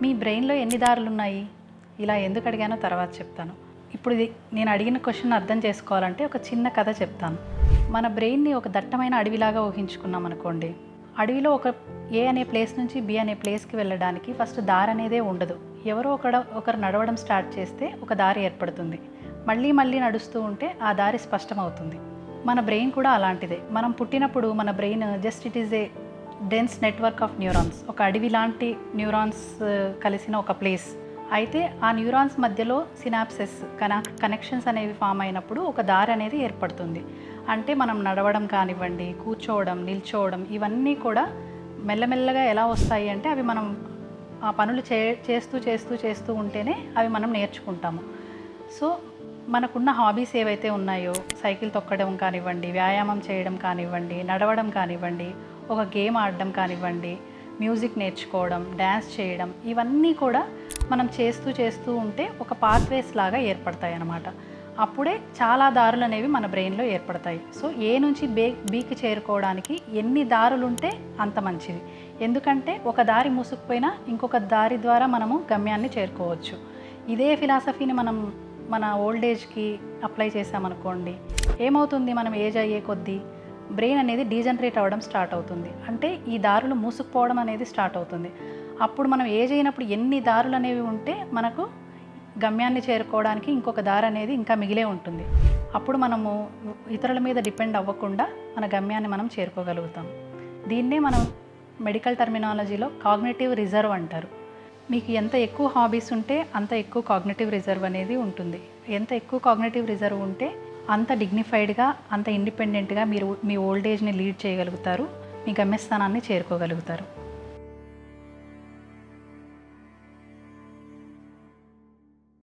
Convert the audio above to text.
మీ బ్రెయిన్లో ఎన్ని దారులు ఉన్నాయి? ఇలా ఎందుకు అడిగానో తర్వాత చెప్తాను. ఇప్పుడు ఇది నేను అడిగిన క్వశ్చన్ అర్థం చేసుకోవాలంటే ఒక చిన్న కథ చెప్తాను. మన బ్రెయిన్ని ఒక దట్టమైన అడవిలాగా ఊహించుకున్నాం అనుకోండి. అడవిలో ఏ అనే ప్లేస్ నుంచి బి అనే ప్లేస్కి వెళ్ళడానికి ఫస్ట్ దారి అనేదే ఉండదు. ఎవరో ఒకరు నడవడం స్టార్ట్ చేస్తే ఒక దారి ఏర్పడుతుంది. మళ్ళీ మళ్ళీ నడుస్తూ ఉంటే ఆ దారి స్పష్టమవుతుంది. మన బ్రెయిన్ కూడా అలాంటిదే. మనం పుట్టినప్పుడు మన brain just it is a dense network of neurons, ఒక అడవి లాంటి న్యూరాన్స్ కలిసిన ఒక ప్లేస్. అయితే ఆ న్యూరాన్స్ మధ్యలో సినాప్సెస్ కనెక్షన్స్ అనేవి ఫామ్ అయినప్పుడు ఒక దారి అనేది ఏర్పడుతుంది. అంటే మనం నడవడం కానివ్వండి, కూర్చోవడం, నిల్చోవడం, ఇవన్నీ కూడా మెల్లమెల్లగా ఎలా వస్తాయి అంటే అవి మనం ఆ పనులు చేస్తూ ఉంటేనే అవి మనం నేర్చుకుంటాము. సో మనకున్న హాబీస్ ఏవైతే ఉన్నాయో, సైకిల్ తొక్కడం కానివ్వండి, వ్యాయామం చేయడం కానివ్వండి, నడవడం కానివ్వండి, ఒక గేమ్ ఆడడం కానివ్వండి, మ్యూజిక్ నేర్చుకోవడం, డ్యాన్స్ చేయడం, ఇవన్నీ కూడా మనం చేస్తూ ఉంటే ఒక పాత్వేస్ లాగా ఏర్పడతాయి అన్నమాట. అప్పుడే చాలా దారులు అనేవి మన బ్రెయిన్లో ఏర్పడతాయి. సో ఏ నుంచి బీకి చేరుకోవడానికి ఎన్ని దారులు ఉంటే అంత మంచిది. ఎందుకంటే ఒక దారి మూసుకుపోయినా ఇంకొక దారి ద్వారా మనము గమ్యాన్ని చేరుకోవచ్చు. ఇదే ఫిలాసఫీని మనం మన ఓల్డ్ ఏజ్కి అప్లై చేసామనుకోండి, ఏమవుతుంది? మనం ఏజ్ అయ్యే కొద్దీ బ్రెయిన్ అనేది డీజనరేట్ అవ్వడం స్టార్ట్ అవుతుంది. అంటే ఈ దారులు మూసుకుపోవడం అనేది స్టార్ట్ అవుతుంది. అప్పుడు మనం ఏజ్ అయినప్పుడు ఎన్ని దారులు అనేవి ఉంటే మనకు గమ్యాన్ని చేరుకోవడానికి ఇంకొక దారి అనేది ఇంకా మిగిలే ఉంటుంది. అప్పుడు మనము ఇతరుల మీద డిపెండ్ అవ్వకుండా మన గమ్యాన్ని మనం చేరుకోగలుగుతాం. దీన్నే మనం మెడికల్ టర్మినాలజీలో కాగ్నిటివ్ రిజర్వ్ అంటారు. మీకు ఎంత ఎక్కువ హాబీస్ ఉంటే అంత ఎక్కువ కాగ్నిటివ్ రిజర్వ్ అనేది ఉంటుంది. ఎంత ఎక్కువ కాగ్నిటివ్ రిజర్వ్ ఉంటే అంత డిగ్నిఫైడ్గా, అంత ఇండిపెండెంట్గా మీరు మీ ఓల్డ్ ఏజ్ని లీడ్ చేయగలుగుతారు, మీ గమ్యస్థానాన్ని చేరుకోగలుగుతారు.